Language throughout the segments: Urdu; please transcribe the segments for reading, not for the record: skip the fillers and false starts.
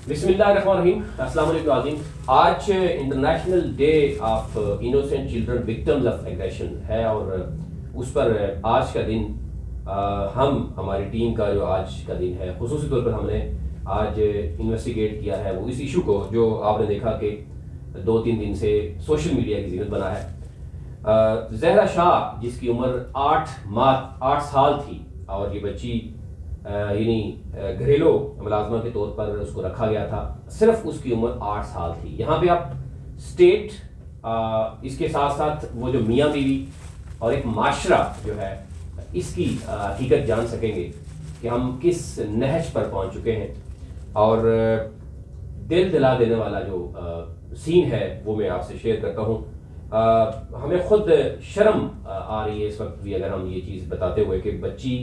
بسم اللہ الرحمن الرحیم. السلام علیکم عظیم. آج international day of innocent children victims of aggression ہے اور اس پر آج کا دن ہماری ٹیم کا جو آج کا دن ہے خصوصی طور پر ہم نے آج انویسٹیگیٹ کیا ہے وہ اس ایشو کو جو آپ نے دیکھا کہ 2-3 دن سے سوشل میڈیا کی زینت بنا ہے. زہرا شاہ جس کی عمر 8 سال تھی اور یہ بچی یعنی گھریلو ملازمہ کے طور پر اس کو رکھا گیا تھا. صرف اس کی عمر 8 سال تھی. یہاں پہ آپ اسٹیٹ اس کے ساتھ ساتھ وہ جو میاں بیوی اور ایک معاشرہ جو ہے اس کی حقیقت جان سکیں گے کہ ہم کس نہج پر پہنچ چکے ہیں. اور دل دلا دینے والا جو سین ہے وہ میں آپ سے شیئر کرتا ہوں. ہمیں خود شرم آ رہی ہے اس وقت بھی اگر ہم یہ چیز بتاتے ہوئے کہ بچی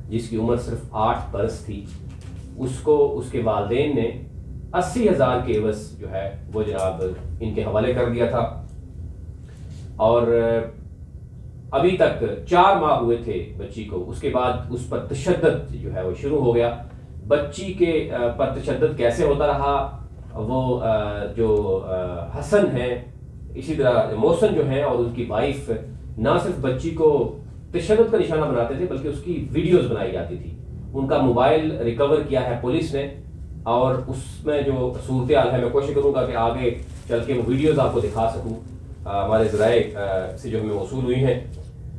جس کی عمر صرف 8 برس تھی اس کو اس کے والدین نے 80,000 کے عوض جو ہے وہ جناب ان کے حوالے کر دیا تھا. اور ابھی تک 4 ماہ ہوئے تھے بچی کو. اس کے بعد اس پر تشدد جو ہے وہ شروع ہو گیا. بچی کے پر تشدد کیسے ہوتا رہا وہ جو حسن ہے اسی طرح محسن جو ہے اور ان کی وائف نہ صرف بچی کو تشدد کا نشانہ بناتے تھے بلکہ اس کی ویڈیوز بنائی جاتی تھی. ان کا موبائل ریکور کیا ہے پولیس نے اور اس میں جو صورتحال ہے میں کوشش کروں گا کہ آگے چل کے وہ ویڈیوز آپ کو دکھا سکوں ہمارے ذرائع سے جو ہمیں موصول ہوئی ہیں.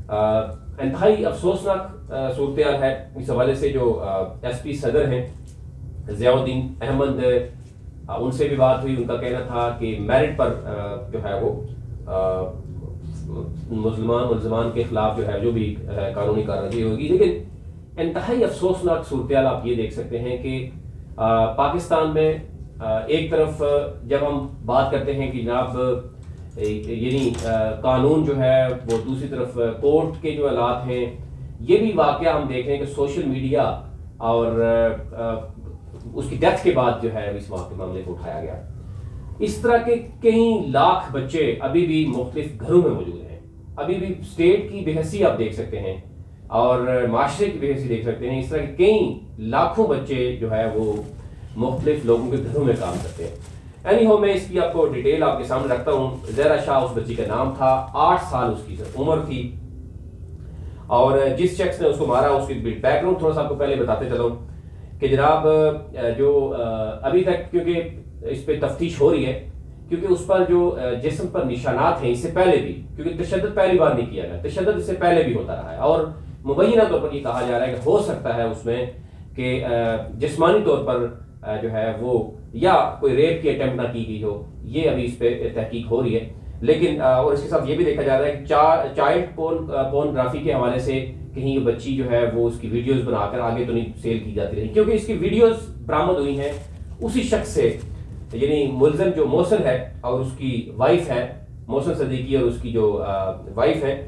انتہائی افسوسناک صورتحال ہے. اس حوالے سے جو ایس پی صدر ہیں ضیاء الدین احمد ان سے بھی بات ہوئی. ان کا کہنا تھا کہ میرٹ پر جو ہے وہ ملزمان کے خلاف جو ہے جو بھی قانونی کارروائی ہوگی. لیکن انتہائی افسوسناک صورتحال آپ یہ دیکھ سکتے ہیں کہ پاکستان میں ایک طرف جب ہم بات کرتے ہیں کہ جناب یعنی قانون جو ہے وہ دوسری طرف کورٹ کے جو حالات ہیں یہ بھی واقعہ ہم دیکھ رہے ہیں کہ سوشل میڈیا اور اس کی ڈیتھ کے بعد جو ہے اس معاملے کو اٹھایا گیا. اس طرح کے کئی لاکھ بچے ابھی بھی مختلف گھروں میں موجود ہیں. ابھی بھی اسٹیٹ کی بے حسی آپ دیکھ سکتے ہیں اور معاشرے کی بے حسی دیکھ سکتے ہیں. اس طرح کے کئی لاکھوں بچے جو ہے وہ مختلف لوگوں کے گھروں میں کام کرتے ہیں. اینی ہو میں اس کی آپ کو ڈیٹیل آپ کے سامنے رکھتا ہوں. زہرا شاہ اس بچی کا نام تھا. 8 سال اس کی عمر تھی اور جس شخص نے اس کو مارا اس کی بیک گراؤنڈ تھوڑا سا آپ کو پہلے بتاتے چلوں کہ جناب جو ابھی تک کیونکہ اس پہ تفتیش ہو رہی ہے کیونکہ اس پر جو جسم پر نشانات ہیں اس سے پہلے بھی کیونکہ تشدد پہلی بار نہیں کیا گیا, تشدد اس سے پہلے بھی ہوتا رہا ہے اور مبینہ طور پر یہ کہا جا رہا ہے کہ ہو سکتا ہے اس میں کہ جسمانی طور پر جو ہے وہ یا کوئی ریپ کی اٹیمپٹ نہ کی گئی ہو. یہ ابھی اس پہ تحقیق ہو رہی ہے. لیکن اور اس کے ساتھ یہ بھی دیکھا جا رہا ہے کہ چائلڈ پورنوگرافی کے حوالے سے کہیں یہ بچی جو ہے وہ اس کی ویڈیوز بنا کر آگے تو نہیں سیل کی جاتی رہی کیونکہ اس کی ویڈیوز برآمد ہوئی ہیں اسی شخص سے یعنی ملزم جو محسن ہے اور اس کی وائف ہے محسن صدیقی اور اس کی جو وائف ہے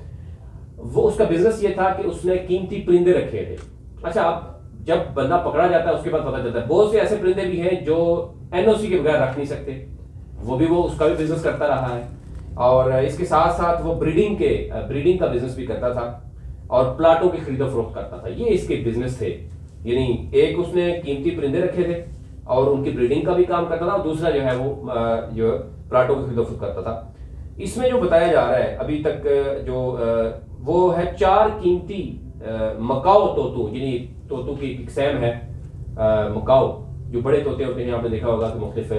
وہ اس کا بزنس یہ تھا کہ اس نے قیمتی پرندے رکھے تھے. اچھا اب جب بندہ پکڑا جاتا ہے اس کے بعد پتہ چلتا ہے بہت سے ایسے پرندے بھی ہیں جو NOC کے بغیر رکھ نہیں سکتے. وہ اس کا بھی بزنس کرتا رہا ہے اور اس کے ساتھ ساتھ وہ بریڈنگ کا بزنس بھی کرتا تھا اور پلاٹوں کی خرید و فروخت کرتا تھا. یہ اس کے بزنس تھے. یعنی ایک اس نے قیمتی پرندے رکھے تھے اور ان کی بریڈنگ کا بھی کام کرتا تھا اور دوسرا جو ہے وہ جو پلاٹوں کی خرید و فروخت کرتا تھا. اس میں جو بتایا جا رہا ہے ابھی تک جو وہ ہے 4 قیمتی مکاؤ طوطو یعنی طوطو کی اقسام ہے مکاؤ جو بڑے طوطے ہوتے ہیں. آپ نے دیکھا ہوگا کہ مختلف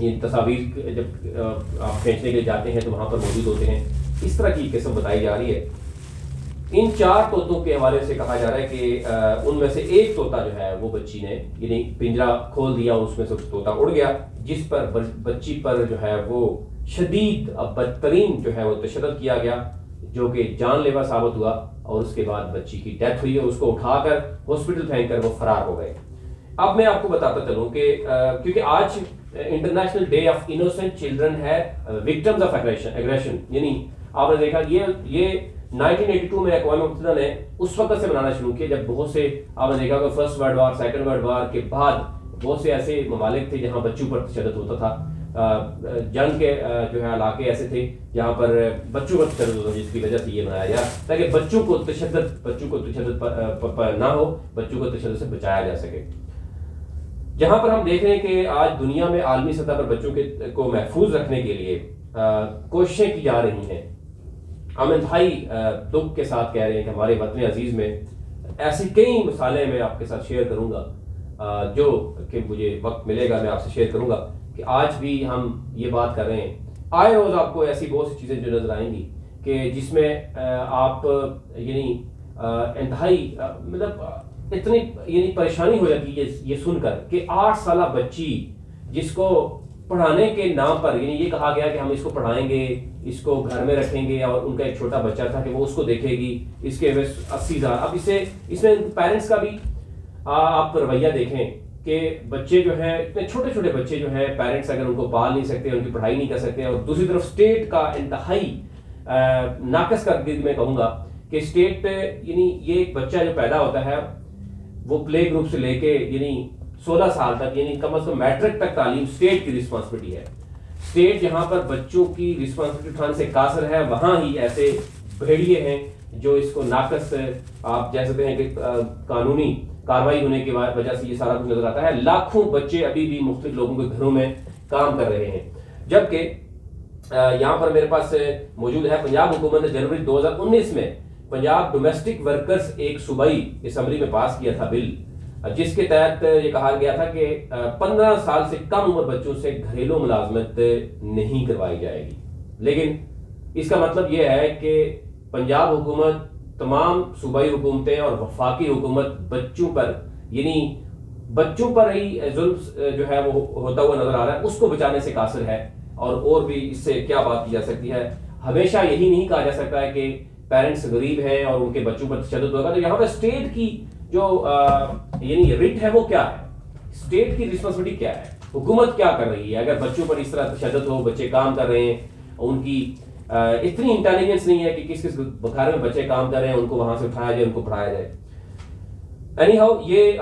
یہ تصاویر جب آپ کھینچنے کے لیے جاتے ہیں تو وہاں پر موجود ہوتے ہیں. اس طرح کی قسم بتائی جا رہی ہے. ان 4 طوطوں کے حوالے سے کہا جا رہا ہے کہ ان میں سے ایک طوطا جو ہے وہ بچی نے یعنی پنجرا کھول دیا اس میں سے طوطا اڑ گیا جس پر بچی پر جو ہے وہ شدید بدترین جو ہے وہ تشدد کیا گیا جو کہ جان لیوا ثابت ہوا اور اس کے بعد بچی کی ڈیتھ ہوئی ہے. اس کو اٹھا کر ہاسپٹل پھینک کر وہ فرار ہو گئے. اب میں آپ کو بتاتا چلوں کہ کیونکہ آج international day of innocent children ہے وکٹمز آف ایگریشن یعنی آپ نے دیکھا یہ 1982 میں اقوام متحدہ نے اس وقت سے منانا شروع کیا جب بہت سے آپ نے دیکھا کہ first world war second world war کے بعد بہت سے ایسے ممالک تھے جہاں بچوں پر تشدد ہوتا تھا. جنگ کے جو ہے علاقے ایسے تھے جہاں پر بچوں پر تشدد ہوتا جس کی وجہ سے یہ منایا گیا تاکہ بچوں کو تشدد نہ ہو, بچوں کو تشدد سے بچایا جا سکے. جہاں پر ہم دیکھ رہے ہیں کہ آج دنیا میں عالمی سطح پر بچوں کو محفوظ رکھنے کے لیے کوششیں کی جا رہی ہیں، ہم انتہائی دکھ کے ساتھ کہہ رہے ہیں کہ ہمارے وطن عزیز میں ایسی کئی مثالیں میں آپ کے ساتھ شیئر کروں گا، جو کہ مجھے وقت ملے گا میں آپ سے شیئر کروں گا کہ آج بھی ہم یہ بات کر رہے ہیں۔ آئے روز آپ کو ایسی بہت سی چیزیں جو نظر آئیں گی کہ جس میں آپ یعنی انتہائی مطلب اتنی یعنی پریشانی ہو جاتی ہے یہ سن کر کہ 8 سالہ بچی جس کو پڑھانے کے نام پر یعنی یہ کہا گیا کہ ہم اس کو پڑھائیں گے، اس کو گھر میں رکھیں گے، اور ان کا ایک چھوٹا بچہ تھا کہ وہ اس کو دیکھے گی، اس کے 80,000۔ اب اس میں پیرنٹس کا بھی آپ رویہ دیکھیں کہ بچے جو ہیں اتنے چھوٹے چھوٹے بچے جو ہیں، پیرنٹس اگر ان کو پال نہیں سکتے، ان کی پڑھائی نہیں کر سکتے، اور دوسری طرف اسٹیٹ کا انتہائی ناقص کردگی میں کہوں گا کہ اسٹیٹ یعنی یہ ایک بچہ جو پیدا ہوتا ہے وہ پلے گروپ سے لے کے یعنی 16 سال تک یعنی کم از کم میٹرک تک تعلیم اسٹیٹ کی رسپانسبلٹی ہے۔ اسٹیٹ جہاں پر بچوں کی رسپانسبلٹی اٹھانے سے قاصر ہے، وہاں ہی ایسے بھیڑیے ہیں جو اس کو ناقص آپ کہہ سکتے ہیں کہ قانونی کارروائی ہونے کی وجہ سے یہ سارا کچھ نظر آتا ہے۔ لاکھوں بچے ابھی بھی مختلف لوگوں کے گھروں میں کام کر رہے ہیں، جبکہ یہاں پر میرے پاس موجود ہے پنجاب حکومت نے جنوری 2019 میں پنجاب ڈومیسٹک ورکرز ایک صوبائی اسمبلی میں پاس کیا تھا بل، جس کے تحت یہ کہا گیا تھا کہ 15 سال سے کم عمر بچوں سے گھریلو ملازمت نہیں کروائی جائے گی۔ لیکن اس کا مطلب یہ ہے کہ پنجاب حکومت، تمام صوبائی حکومتیں اور وفاقی حکومت بچوں پر یعنی بچوں پر ہی ظلم جو ہے وہ ہوتا ہوا نظر آ رہا ہے، اس کو بچانے سے قاصر ہے۔ اور بھی اس سے کیا بات کی جا سکتی ہے؟ ہمیشہ یہی نہیں کہا جا سکتا ہے کہ پیرنٹس غریب ہیں اور ان کے بچوں پر تشدد ہوگا، تو یہاں پہ اسٹیٹ کی جو یعنی رٹ ہے وہ کیا ہے، اسٹیٹ کی رسپانسبلٹی کیا ہے، حکومت کیا کر رہی ہے؟ اگر بچوں پر اس طرح تشدد ہو، بچے کام کر رہے ہیں، ان کی اتنی انٹیلیجنس نہیں ہے کہ کس کس گھر میں بچے کام کر رہے ہیں، ان کو وہاں سے اٹھایا جائے، ان کو پڑھایا جائے۔ اینی ہاؤ یہ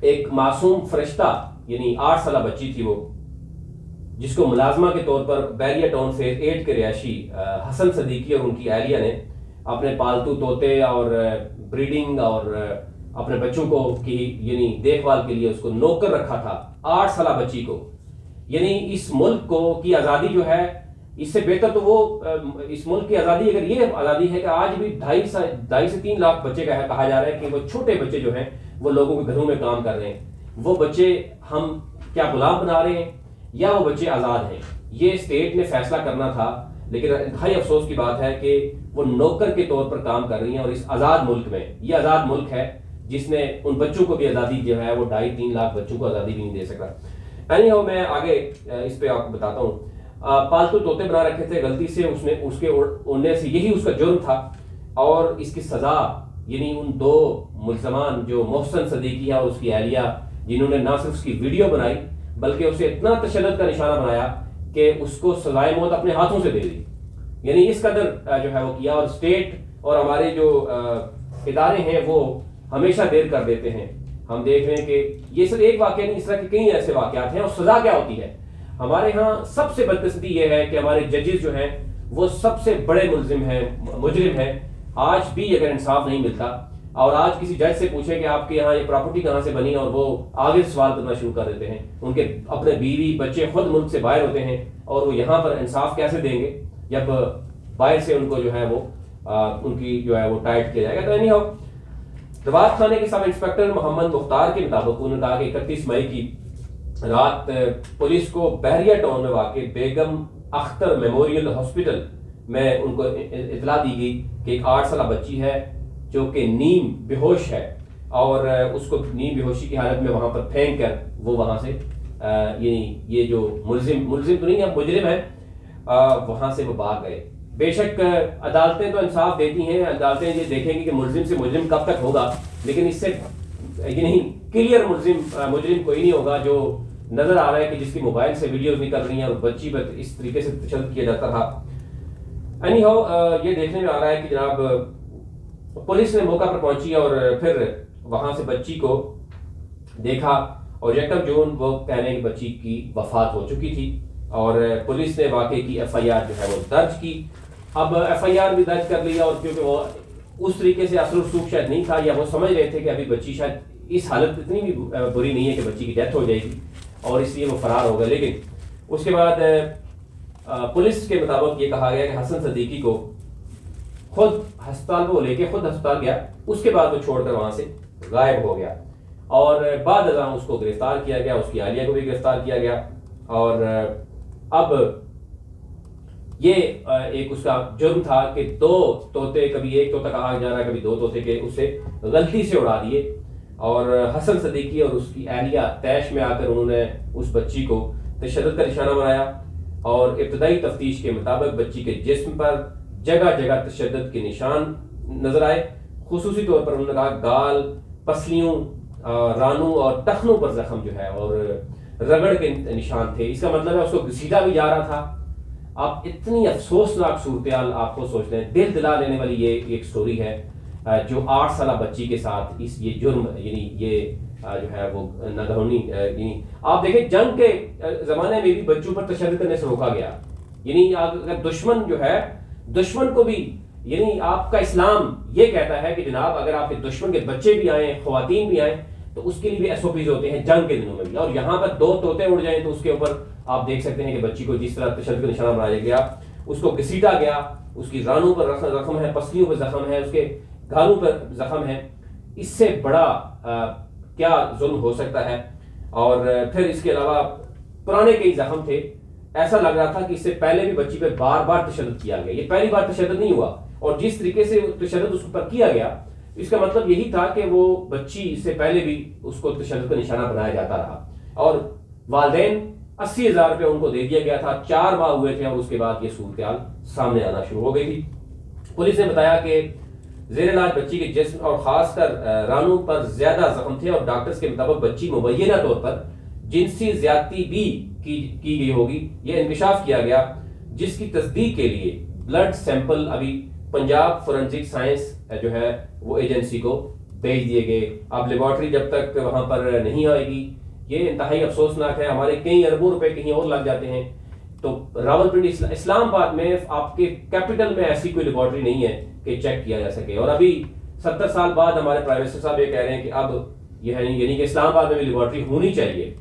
ایک معصوم فرشتہ یعنی 8 سالہ بچی تھی وہ، جس کو ملازمہ کے طور پر بیریا ٹاؤن فیز 8 کے رہائشی حسن صدیقی اور ان کی اہلیہ نے اپنے پالتو طوطے اور بریڈنگ اور اپنے بچوں کو کی یعنی دیکھ بھال کے لیے اس کو نوکر رکھا تھا، 8 سالہ بچی کو۔ یعنی اس ملک کو کی آزادی جو ہے، اس سے بہتر تو وہ اس ملک کی آزادی اگر یہ آزادی ہے کہ آج بھی 2.5 سے 3 لاکھ بچے کا ہے، کہا جا رہا ہے کہ وہ چھوٹے بچے جو ہیں وہ لوگوں کے گھروں میں کام کر رہے ہیں، وہ بچے ہم کیا غلام بنا رہے ہیں یا وہ بچے آزاد ہیں؟ یہ اسٹیٹ نے فیصلہ کرنا تھا، لیکن انتہائی افسوس کی بات ہے کہ وہ نوکر کے طور پر کام کر رہی ہیں، اور اس آزاد ملک میں، یہ آزاد ملک ہے جس نے ان بچوں کو بھی آزادی جو ہے وہ 2.5-3 لاکھ بچوں کو آزادی بھی نہیں دے سکا۔ اینی ہاؤ میں آگے اس پہ آپ کو بتاتا ہوں۔ پالتو طوطے بنا رکھے تھے غلطی سے، اس کے اڑنے سے یہی اس کا جرم تھا، اور اس کی سزا یعنی ان 2 ملزمان جو محسن صدیقی اور اس کی اہلیہ، جنہوں نے نہ صرف اس کی ویڈیو بنائی بلکہ اسے اتنا تشدد کا نشانہ بنایا کہ اس کو سزائے موت اپنے ہاتھوں سے دے دی، یعنی اس قدر جو ہے وہ کیا۔ اور اسٹیٹ اور ہمارے جو ادارے ہیں وہ ہمیشہ دیر کر دیتے ہیں۔ ہم دیکھ رہے ہیں کہ یہ صرف ایک واقعہ نہیں، اس طرح کے کئی ایسے واقعات ہیں، اور سزا کیا ہوتی ہے؟ ہمارے ہاں سب سے بدقسمتی یہ ہے کہ ہمارے ججز جو ہیں وہ سب سے بڑے مجرم ہیں۔ آج بھی اگر انصاف نہیں ملتا، اور آج کسی جج سے پوچھیں کہ آپ کے یہاں یہ پراپرٹی کہاں سے بنی، اور وہ آگے سوال کرنا شروع کر دیتے ہیں، ان کے اپنے بیوی بچے خود ملک سے باہر ہوتے ہیں، اور وہ یہاں پر انصاف کیسے دیں گے جب باہر سے ان کو جو ہے وہ ان کی جو ہے وہ ٹائٹ کیا جائے گا۔ تو اینی ہاؤ روات خانے کے سب انسپیکٹر محمد مختار کے مطابق انہوں نے کہا کہ 31 مئی کی رات پولیس کو بحریہ ٹاؤن میں واقع بیگم اختر میموریل ہاسپٹل میں ان کو اطلاع دی گئی کہ ایک 8 سالہ بچی ہے جو کہ نیم بے ہوش ہے، اور اس کو نیم بے ہوشی کی حالت میں وہاں پر پھینک کر وہ وہاں سے یعنی یہ جو ملزم تو نہیں ہے، مجرم ہے، وہاں سے وہ بھاگ گئے۔ بے شک عدالتیں تو انصاف دیتی ہیں، عدالتیں یہ دیکھیں گی کہ ملزم سے مجرم کب تک ہوگا، لیکن اس سے یعنی کلیئر مجرم کوئی نہیں ہوگا جو نظر آ رہا ہے کہ جس کی موبائل سے ویڈیوز نکل رہی ہیں اور بچی پر اس طریقے سے تشدد کیا جاتا تھا۔ اینی ہاؤ یہ دیکھنے میں آ رہا ہے کہ جناب پولیس نے موقع پر پہنچی اور پھر وہاں سے بچی کو دیکھا، اور 1 جون وہ کہہ رہے ہیں کہ بچی کی وفات ہو چکی تھی، اور پولیس نے واقعے کی FIR جو ہے وہ درج کی۔ اب FIR بھی درج کر لیا، اور کیونکہ وہ اس طریقے سے اثر و رسوخ شاید نہیں تھا، یا وہ سمجھ رہے تھے کہ ابھی بچی شاید اس حالت اتنی بھی بری نہیں ہے کہ بچی کی ڈیتھ ہو جائے گی اور اس لیے وہ فرار ہو گئے. لیکن اس کے بعد پولیس کے مطابق یہ کہا گیا کہ حسن صدیقی کو خود ہسپتال کو لے کے خود ہسپتال گیا, اس کے بعد وہ چھوڑ کر وہاں سے غائب ہو گیا, اور بعد ازاں اس کو گرفتار کیا گیا, اس کی اہلیہ کو بھی گرفتار کیا گیا. اور اب یہ ایک اس کا جرم تھا کہ 2 طوطے, کبھی ایک طوطا کہا جا رہا ہے کبھی 2 طوطے, کے اسے غلطی سے اڑا دیے, اور حسن صدیقی اور اس کی اہلیہ طیش میں آ کر انہوں نے اس بچی کو تشدد کا نشانہ بنایا, اور ابتدائی تفتیش کے مطابق بچی کے جسم پر جگہ جگہ تشدد کے نشان نظر آئے. خصوصی طور پر انہوں نے کہا گال, پسلیوں, رانوں اور ٹخنوں پر زخم جو ہے اور رگڑ کے نشان تھے. اس کا مطلب ہے اس کو گھسیٹا بھی جا رہا تھا. آپ اتنی افسوسناک صورتحال آپ کو سوچ لیں, دل دلا لینے والی یہ ایک سٹوری ہے جو 8 سالہ بچی کے ساتھ اس یہ جرم, یعنی یہ جو ہے وہ ناگہانی, یعنی آپ دیکھیں جنگ کے زمانے میں بھی بچوں پر تشدد کرنے سے روکا گیا. یعنی اگر دشمن جو ہے, دشمن کو بھی, یعنی آپ کا اسلام یہ کہتا ہے کہ جناب اگر آپ کے دشمن کے بچے بھی آئیں, خواتین بھی آئیں, تو اس کے لیے بھی SOPs ہوتے ہیں جنگ کے دنوں میں بھی. اور یہاں پر 2 طوطے اڑ جائیں تو اس کے اوپر آپ دیکھ سکتے ہیں کہ بچی کو جس طرح تشدد کا نشانہ بنایا گیا, اس کو گھسیٹا گیا, اس کی رانوں پر زخم ہے, پسلیوں پر زخم ہے, اس کے گھالوں پر زخم ہے. اس سے بڑا کیا ظلم ہو سکتا ہے. اور پھر اس کے علاوہ پرانے کئی زخم تھے. ایسا لگ رہا تھا کہ اس سے پہلے بھی بچی پہ بار بار تشدد کیا گیا, یہ پہلی بار تشدد نہیں ہوا. اور جس طریقے سے تشدد اس پر کیا گیا, اس کا مطلب یہی تھا کہ وہ بچی سے پہلے بھی اس کو تشدد کا نشانہ بنایا جاتا رہا. اور والدین 80,000 روپے ان کو دے دیا گیا تھا, 4 ماہ ہوئے تھے, اور اس کے بعد یہ صورتحال سامنے آنا شروع ہو گئی تھی. پولیس نے بتایا کہ زیر علاج بچی کے جسم اور خاص کر رانوں پر زیادہ زخم تھے, اور ڈاکٹرز کے مطابق بچی مبینہ طور پر جنسی زیادتی بھی کی گئی ہوگی. یہ انکشاف کیا گیا, جس کی تصدیق کے لیے بلڈ سیمپل ابھی پنجاب فورنزک سائنس جو ہے وہ ایجنسی کو بھیج دیے گئے. اب لیبارٹری جب تک وہاں پر نہیں آئے گی, یہ انتہائی افسوسناک ہے. ہمارے کئی اربوں روپے کہیں اور لگ جاتے ہیں. تو راولپنڈی اسلام آباد میں آپ کے کیپٹل میں ایسی کوئی لیبارٹری نہیں ہے کہ چیک کیا جا سکے. اور ابھی 70 سال بعد ہمارے پرائم منسٹر صاحب یہ کہہ رہے ہیں کہ اب یہ ہے, یعنی کہ اسلام آباد میں بھی لیبارٹری ہونی چاہیے.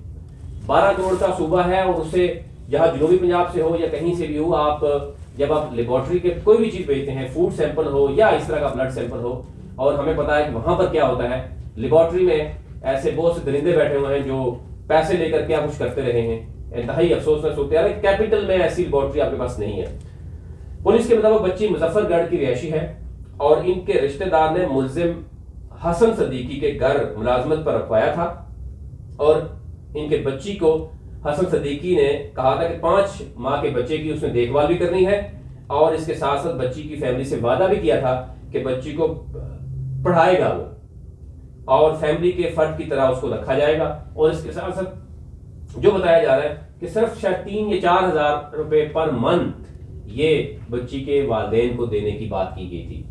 12 کروڑ کا صوبہ ہے, اور اسے جہاں جنوبی پنجاب سے ہو یا کہیں سے بھی ہو, آپ جب آپ لیبارٹری کے کوئی بھی چیز بھیجتے ہیں, فوڈ سیمپل ہو یا اس طرح کا بلڈ سیمپل ہو, اور ہمیں پتا ہے کہ وہاں پر کیا ہوتا ہے, لیبارٹری میں ایسے بہت سے درندے بیٹھے ہوئے ہیں جو پیسے لے کر کیا کچھ کرتے رہے ہیں. انتہائی افسوسناک صورتحال ہے. کیپٹل میں ایسی لیبارٹری آپ کے پاس نہیں ہے. پولیس کے مطابق بچی مظفر گڑھ کی رہائشی ہے, اور ان کے رشتہ دار نے ملزم حسن صدیقی کے گھر ملازمت پر رکھوایا تھا, اور ان کے بچی کو حسن صدیقی نے کہا تھا کہ 5 ماہ کے بچے کی اس نے دیکھ بھال بھی کرنی ہے, اور اس کے ساتھ ساتھ بچی کی فیملی سے وعدہ بھی کیا تھا کہ بچی کو پڑھائے گا وہ, اور فیملی کے فرد کی طرح اس کو رکھا جائے گا. اور اس کے ساتھ ساتھ جو بتایا جا رہا ہے کہ صرف شاید 3 یا 4 ہزار روپے پر منتھ یہ بچی کے والدین کو دینے کی بات کی گئی تھی.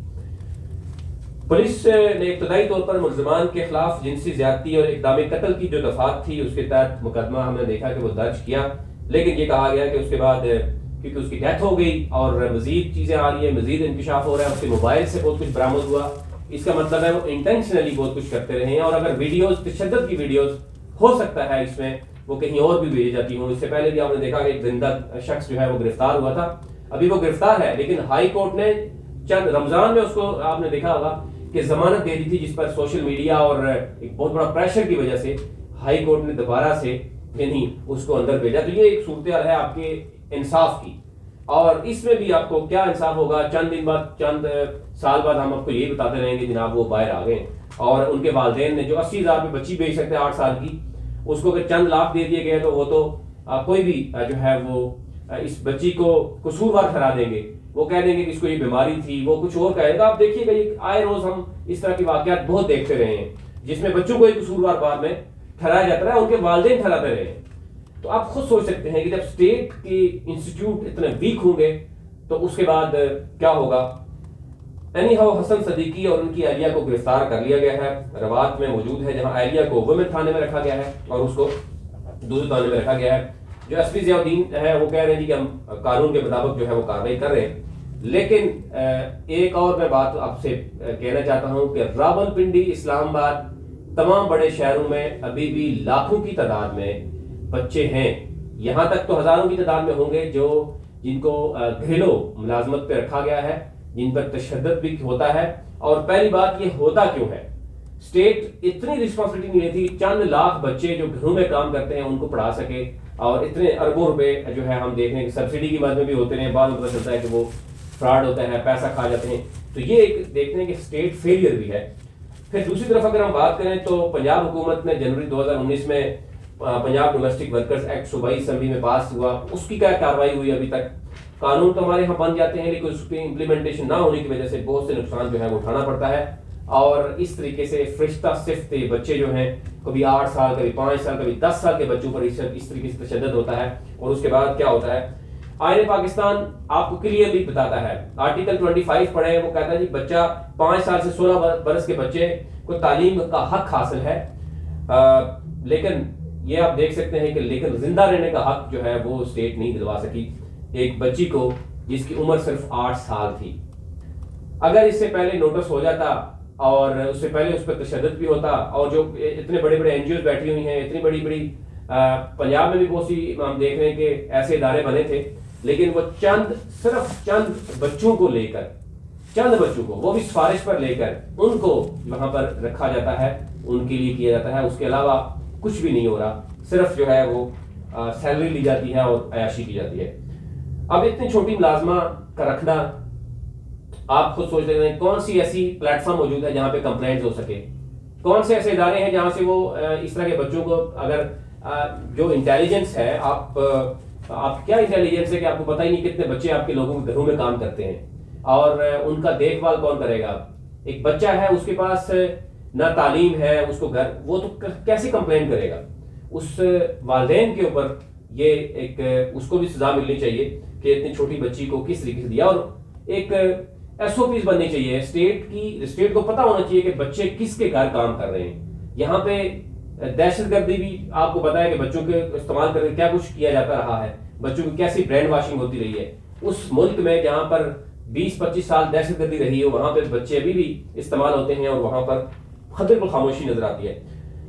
پولیس نے ابتدائی طور پر ملزمان کے خلاف جنسی زیادتی اور اقدام قتل کی جو دفعات تھی اس کے تحت مقدمہ ہم نے دیکھا کہ وہ درج کیا, لیکن یہ کہا گیا کہ اس کے بعد کیونکہ اس کی ڈیتھ ہو گئی اور مزید چیزیں آ رہی ہیں, مزید انکشاف ہو رہا ہے, اس کے موبائل سے بہت کچھ برآمد ہوا, اس کا مطلب ہے وہ انٹینشنلی بہت کچھ کرتے رہے ہیں. اور اگر ویڈیوز, تشدد کی ویڈیوز ہو سکتا ہے اس میں وہ کہیں اور بھی بھیجی جاتی ہوں. اس سے پہلے بھی آپ نے دیکھا کہ ایک زندہ شخص جو ہے وہ گرفتار ہوا تھا, ابھی وہ گرفتار ہے, لیکن ہائی کورٹ نے چند رمضان میں اس کو آپ نے دیکھا ہوگا کہ ضمانت دے دی تھی, جس پر سوشل میڈیا اور ایک بہت بڑا پریشر کی وجہ سے ہائی کورٹ نے دوبارہ سے یعنی اس کو اندر بھیجا. تو یہ ایک صورتحال ہے آپ کے انصاف کی, اور اس میں بھی آپ کو کیا انصاف ہوگا, چند دن بعد, چند سال بعد ہم آپ کو یہی بتاتے رہیں گے جناب وہ باہر آ گئے, اور ان کے والدین نے جو 80,000 روپے بچی بھیج سکتے ہیں 8 سال کی, اس کو اگر چند لاکھ دے دیے گئے تو وہ تو کوئی بھی جو ہے وہ اس بچی کو قصوروار ٹھہرا دیں گے. وہ کہہ دیں گے کہ اس کو یہ بیماری تھی, وہ کچھ اور کہے گا. آپ دیکھیے گا یہ آئے روز ہم اس طرح کے واقعات بہت دیکھتے رہے ہیں جس میں بچوں کو ایک قصوروار بعد میں ٹھہرایا جاتا ہے, ان کے والدین ٹھہراتے رہے ہیں. تو آپ خود سوچ سکتے ہیں کہ جب اسٹیٹ کے انسٹیٹیوٹ اتنے ویک ہوں گے تو اس کے بعد کیا ہوگا. اینی ہاؤ حسن صدیقی اور ان کی اہلیہ کو گرفتار کر لیا گیا ہے, روات میں موجود ہے, جہاں اہلیہ کو وومن تھانے میں رکھا گیا ہے اور اس کو دوسرے تھانے میں رکھا گیا ہے. جو ایس پی ضیاء الدین ہے وہ کہہ رہے ہیں کہ ہم قانون کے مطابق جو ہے وہ کارروائی کر رہے ہیں. لیکن ایک اور میں بات آپ سے کہنا چاہتا ہوں کہ راولپنڈی, اسلام آباد, تمام بڑے شہروں میں ابھی بھی لاکھوں کی تعداد میں بچے ہیں، یہاں تک تو ہزاروں کی تعداد میں ہوں گے جن کو گھریلو ملازمت پہ رکھا گیا ہے، جن پر تشدد بھی ہوتا ہے۔ اور پہلی بات یہ ہوتا کیوں ہے؟ اسٹیٹ اتنی رسپانسبلٹی نہیں لیتی چند لاکھ بچے جو گھروں میں کام کرتے ہیں ان کو پڑھا سکے، اور اتنے اربوں روپے جو ہے ہم دیکھ رہے ہیں کہ سبسڈی کی مد میں بھی ہوتے ہیں، بعد میں پتہ چلتا ہے کہ وہ فراڈ ہوتا ہے، پیسہ کھا جاتے ہیں۔ تو یہ ایک دیکھتے ہیں کہ اسٹیٹ فیلئر بھی ہے۔ پھر دوسری طرف اگر ہم بات کریں تو پنجاب حکومت نے جنوری 2019 میں پنجاب ڈومیسٹک ورکرز ایکٹ صوبائی اسمبلی میں پاس ہوا، اس کی کیا کارروائی ہوئی ابھی تک؟ قانون تو ہمارے یہاں بن جاتے ہیں لیکن اس کی امپلیمنٹیشن نہ ہونے کی وجہ سے بہت سے نقصان جو ہے وہ اٹھانا پڑتا ہے، اور اس طریقے سے فرشتہ صفت بچے جو ہیں، کبھی 8 سال، کبھی 5 سال، کبھی 10 سال کے بچوں پر اس طریقے سے تشدد ہوتا ہے۔ اور اس کے بعد کیا ہوتا ہے؟ آئین پاکستان آپ کو کلیئرلی بتاتا ہے، آرٹیکل 25 پڑھیں، وہ کہتا ہے جی بچہ 5 سال سے 16 برس کے بچے کو تعلیم کا حق حاصل ہے، لیکن یہ آپ دیکھ سکتے ہیں کہ لیکن زندہ رہنے کا حق جو ہے وہ اسٹیٹ نہیں دلوا سکی ایک بچی کو جس کی عمر صرف 8 سال تھی۔ اگر اس سے پہلے نوٹس ہو جاتا اور اس سے پہلے اس پر تشدد بھی ہوتا، اور جو اتنے بڑے بڑے این جی اوز بیٹھی ہوئی ہیں، اتنی بڑی بڑی پنجاب میں بھی بہت سی ہم دیکھ رہے ہیں کہ ایسے ادارے بنے تھے، لیکن وہ صرف چند بچوں کو لے کر، چند بچوں کو وہ بھی سفارش پر لے کر ان کو وہاں پر رکھا جاتا ہے، ان کے لیے کیا جاتا ہے، اس کے علاوہ کچھ بھی نہیں ہو رہا، صرف جو ہے وہ سیلری لی جاتی ہے اور عیاشی کی جاتی ہے۔ اب اتنی چھوٹی ملازمہ کا رکھنا، آپ خود سوچ رہے ہیں کون سی ایسی پلیٹ فارم موجود ہے جہاں پہ کمپلینٹ ہو سکے، کون سے ایسے ادارے ہیں جہاں سے وہ اس طرح کے بچوں کو، اگر جو انٹیلیجنس ہے، آپ کیا انٹیلیجنس ہے کہ آپ کو پتہ ہی نہیں کتنے بچے آپ کے لوگوں کے گھروں میں کام کرتے ہیں، اور ان کا دیکھ بھال کون کرے گا؟ ایک بچہ ہے، اس کے پاس نہ تعلیم ہے، اس کو گھر، وہ تو کیسے کمپلین کرے گا؟ اس والدین کے اوپر یہ ایک اس کو بھی سزا ملنی چاہیے کہ اتنی چھوٹی بچی کو کس طریقے سے دیا، اور ایک ایس او پیز بننی چاہیے، اسٹیٹ کو پتا ہونا چاہیے کہ بچے کس کے گھر کام کر رہے ہیں۔ یہاں پہ دہشت گردی بھی آپ کو پتا ہے کہ بچوں کے استعمال کر کے کیا کچھ کیا جاتا رہا ہے، بچوں کی کیسی برین واشنگ ہوتی رہی ہے۔ اس ملک میں جہاں پر 20-25 سال دہشت گردی رہی ہے، وہاں پہ بچے ابھی بھی استعمال ہوتے ہیں، اور وہاں پر خطرے کو خاموشی نظر آتی ہے۔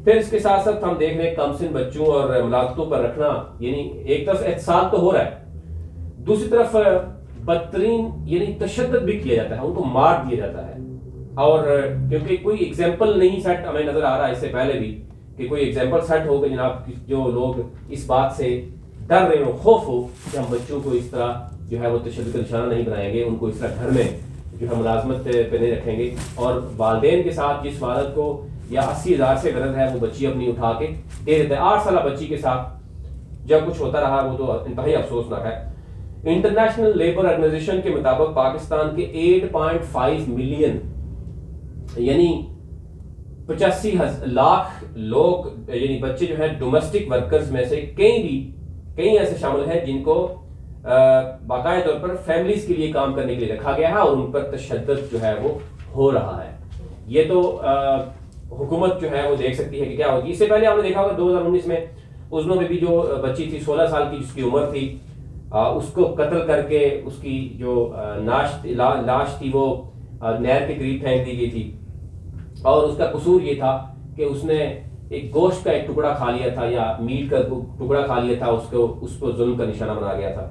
پھر اس کے ساتھ ساتھ ہم دیکھ رہے ہیں کم سن بچوں اور ملاقاتوں پر رکھنا، یعنی ایک طرف احتساب تو ہو رہا ہے، دوسری طرف بدترین یعنی تشدد بھی کیا جاتا ہے، ان کو مار دیا جاتا ہے۔ اور کیونکہ کوئی ایگزامپل نہیں سیٹ ہمیں نظر آ رہا ہے اس سے پہلے بھی کہ کوئی ایگزامپل سیٹ ہو کہ جناب جو لوگ اس بات سے ڈر رہے ہو، خوف ہو کہ ہم بچوں کو اس طرح جو ہے وہ تشدد کا نشانہ نہیں بنائیں گے، ان کو اس طرح گھر میں جو ہے ملازمت پہ نہیں رکھیں گے، اور والدین کے ساتھ جس والد کو یا 80,000 سے غرض ہے وہ بچی اپنی اٹھا کے دے دیتا ہے۔ 8 سالہ بچی کے ساتھ جب کچھ ہوتا رہا وہ تو انتہائی افسوسناک ہے۔ انٹرنیشنل لیبر آرگنائزیشن کے مطابق پاکستان کے 8.5 ملین یعنی 85 لاکھ لوگ یعنی بچے جو ہیں ڈومیسٹک ورکرز میں سے کئی ایسے شامل ہیں جن کو باقاعدہ طور پر فیملیز کے لیے کام کرنے کے لیے رکھا گیا ہے، اور ان پر تشدد جو ہے وہ ہو رہا ہے۔ یہ تو حکومت جو ہے وہ دیکھ سکتی ہے کہ کیا ہوگی۔ اس سے پہلے آپ نے دیکھا ہوگا 2019 میں ازنو میں بھی جو بچی تھی 16 سال کی جس کی عمر تھی، اس کو قتل کر کے اس کی جو لاش تھی وہ نہر کے قریب پھینک دی گئی تھی، اور اس کا قصور یہ تھا کہ اس نے ایک گوشت کا ایک ٹکڑا کھا لیا تھا یا میٹ کا ٹکڑا کھا لیا تھا، اس کو ظلم کا نشانہ بنا گیا تھا۔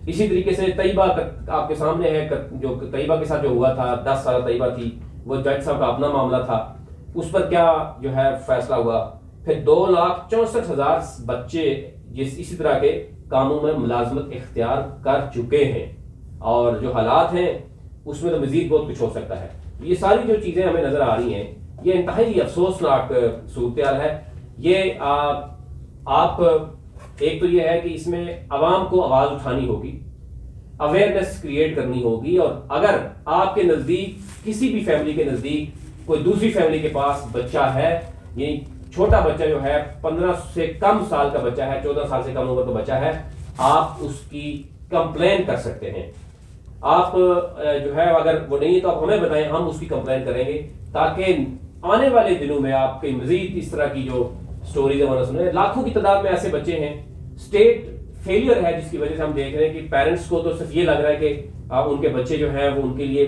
اسی طریقے سے طیبہ آپ کے سامنے ہے، جو طیبہ کے ساتھ جو ہوا تھا، 10 سالہ طیبہ تھی، وہ جج صاحب کا اپنا معاملہ تھا، اس پر کیا جو ہے فیصلہ ہوا۔ پھر 2,64,000 بچے اسی طرح کے کاموں میں ملازمت اختیار کر چکے ہیں، اور جو حالات ہیں اس میں تو مزید بہت کچھ ہو سکتا ہے۔ یہ ساری جو چیزیں ہمیں نظر آ رہی ہیں یہ انتہائی افسوسناک صورتحال ہے۔ یہ آپ ایک تو یہ ہے کہ اس میں عوام کو آواز اٹھانی ہوگی، اویئرنیس کریٹ کرنی ہوگی، اور اگر آپ کے نزدیک کسی بھی فیملی کے نزدیک کوئی دوسری فیملی کے پاس بچہ ہے، یعنی چھوٹا بچہ جو ہے 15 سے کم سال کا بچہ ہے، 14 سال سے کم عمر کا بچہ ہے، آپ اس کی کمپلین کر سکتے ہیں۔ آپ جو ہے اگر وہ نہیں ہے تو آپ ہمیں بتائیں، ہم اس کی کمپلین کریں گے تاکہ آنے والے دنوں میں آپ کے مزید اس طرح کی جو سٹوریز ہمارا سنیں۔ لاکھوں کی تعداد میں ایسے بچے ہیں، اسٹیٹ فیلئر ہے جس کی وجہ سے ہم دیکھ رہے ہیں کہ پیرنٹس کو تو صرف یہ لگ رہا ہے کہ ان کے بچے جو ہیں وہ ان کے لیے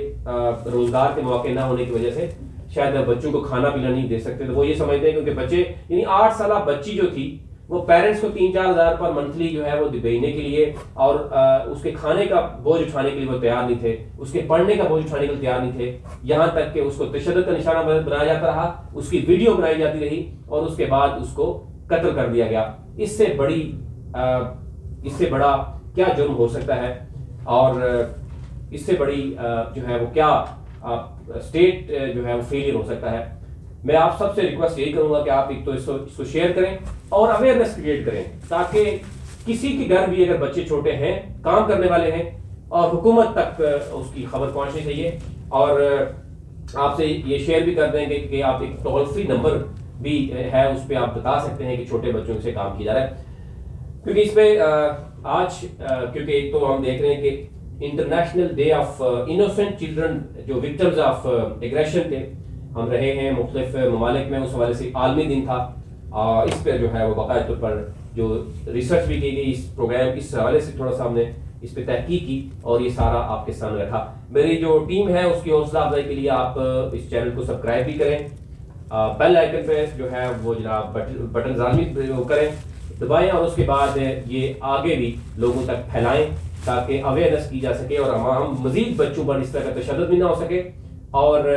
روزگار کے مواقع نہ ہونے کی وجہ سے شاید بچوں کو کھانا پینا نہیں دے سکتے، تو وہ یہ سمجھتے ہیں کیونکہ بچے یعنی 8 سالہ بچی جو تھی وہ پیرنٹس کو 3-4 ہزار پر منتھلی جو ہے وہ بھیجنے کے لیے اور اس کے کھانے کا بوجھ اٹھانے کے لیے وہ تیار نہیں تھے، اس کے پڑھنے کا بوجھ اٹھانے کے لیے تیار نہیں تھے، یہاں تک کہ اس کو تشدد کا نشانہ بنایا جاتا رہا، اس کی ویڈیو بنائی جاتی رہی اور اس کے بعد اس کو قتل کر دیا گیا۔ اس سے بڑا کیا جرم ہو سکتا ہے، اور اس سے بڑی جو ہے وہ کیا اسٹیٹ جو ہے وہ فیلئر ہو سکتا ہے۔ میں آپ سب سے ریکویسٹ یہی کروں گا کہ آپ ایک تو اس کو شیئر کریں اور اویئرنیس کریٹ کریں، تاکہ کسی کے گھر بھی اگر بچے چھوٹے ہیں، کام کرنے والے ہیں، اور حکومت تک اس کی خبر پہنچنی چاہیے۔ اور آپ سے یہ شیئر بھی کر دیں گے کہ آپ ایک ٹول فری نمبر بھی ہے، اس پہ آپ بتا سکتے ہیں کہ چھوٹے بچوں سے کام کیا جا رہا ہے، کیونکہ اس پہ آج کیونکہ ایک تو ہم دیکھ رہے ہیں کہ international day of innocent children جو وکٹمز آف ایگریشن تھے، ہم رہے ہیں مختلف ممالک میں، اس حوالے سے عالمی دن تھا، اس پہ جو ہے وہ باقاعدہ طور پر جو ریسرچ بھی کی گئی اس پروگرام اس حوالے سے تھوڑا سا ہم نے اس پہ تحقیق کی اور یہ سارا آپ کے سامنے رکھا۔ میری جو ٹیم ہے اس کی حوصلہ افزائی کے لیے آپ اس چینل کو سبسکرائب بھی کریں، بیل آئیکن پہ جو ہے وہ جناب بٹن لازمی کریں، دبائیں، اور اس کے بعد یہ آگے بھی لوگوں تک پھیلائیں تاکہ اویئرنیس کی جا سکے اور ہم مزید بچوں پر اس طرح کا تشدد بھی نہ ہو سکے، اور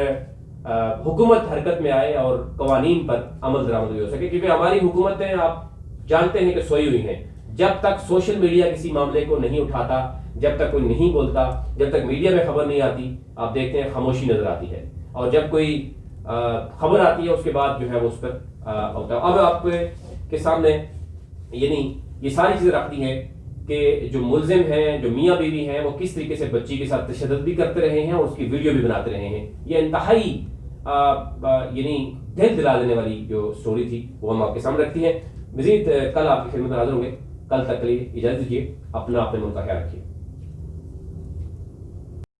حکومت حرکت میں آئے اور قوانین پر عمل درآمد بھی ہو سکے، کیونکہ ہماری حکومتیں آپ جانتے ہیں کہ سوئی ہوئی ہیں۔ جب تک سوشل میڈیا کسی معاملے کو نہیں اٹھاتا، جب تک کوئی نہیں بولتا، جب تک میڈیا میں خبر نہیں آتی، آپ دیکھتے ہیں خاموشی نظر آتی ہے، اور جب کوئی خبر آتی ہے اس کے بعد جو ہے وہ اس پر ہوتا ہے۔ اب آپ کے سامنے یعنی یہ ساری چیزیں رکھتی ہیں کہ جو ملزم ہیں، جو میاں بیوی ہیں، وہ کس طریقے سے بچی کے ساتھ تشدد بھی کرتے رہے ہیں اور اس کی ویڈیو بھی بناتے رہے ہیں۔ یہ انتہائی یعنی دل دلا دینے والی جو سٹوری تھی وہ ہم آپ کے سامنے رکھتی ہیں۔ مزید کل آپ کی خدمت میں حاضر ہوں گے، کل تک کے لیے اجازت دیجیے، اپنا اپنے ملک کا خیال رکھیے۔